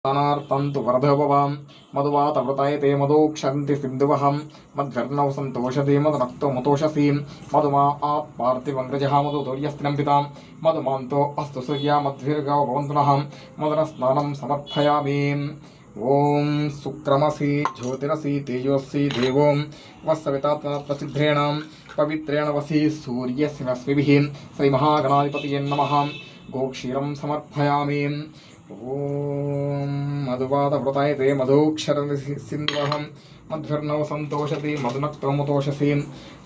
तु वरदभवां मधुवातवृतायते मधोक्षन्ति सिन्धुवहं मध्वर्णौ सन्तोषते मदनक्तो मतोषसीं मधुमा पार्थिवङ्ग्रजः मधुदौर्यस्तिनं पितां मधुमान्तो अस्तु सूर्या मध्विर्गौ भवन्तुनः मदनस्नानं समर्पयामि। ओं शुक्रमसि ज्योतिरसि तेजोऽसि देवो वत्सवितात्मचिद्रेण पवित्रेण वसि सूर्यस्मिभिः श्रीमहागणाधिपतये नमः। गोक्षीरं समर्पयामि। ओं मधुवातवृतायते मधोक्षरति सिन्धुवहं मध्वर्णौ सन्तोषति मधुनक्तमुतोषसीं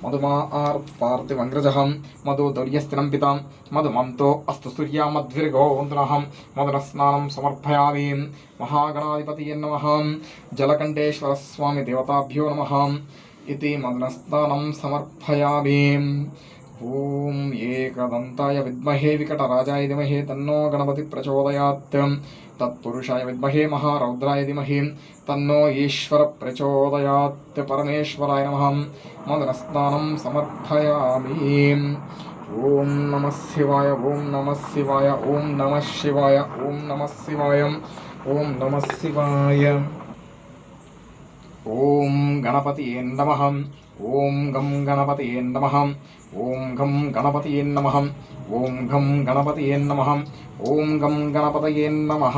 मधुमा पार्थिवङ्ग्रजः मधुदौर्यस्तिनं पितां मधुमन्तो अस्तु सूर्या मध्विर्गो वन्दनः मदनस्नानं समर्पयामि। महागणाधिपतये नमः। जलकण्ठेश्वर स्वामी देवताभ्यो नमः इति मदनस्नानं समर्पयामि। ओं एकदन्ताय विद्महे विकटराजाय धीमहि तन्नो गणपति प्रचोदयात् तत्पुरुषाय विद्महे महारौद्राय धीमहि तन्नो ईश्वर प्रचोदयात्। परमेश्वराय नमः। मदनस्नानं समर्पयामि। ओं नमः शिवाय ओं नमः शिवाय ओं नमः शिवाय ओं नमः शिवाय ओं नमः शिवाय। ओं गणपतये नमः। ओं गं गणपतये नमः। ओं गं गणपतये नमः। ओं गं गणपतये नमः। ओं गं गणपतये नमः।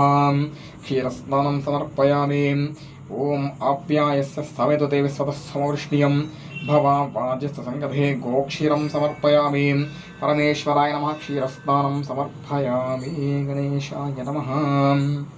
क्षीरस्नानं समर्पयामि। ओं आप्यायस्य समेतु ते विश्वतः समवृष्णीयं भवा वाजस्य संगते गोक्षीरं समर्पयामि। परमेश्वराय नमः। क्षीरस्नानं समर्पयामि। गणेशाय नमः।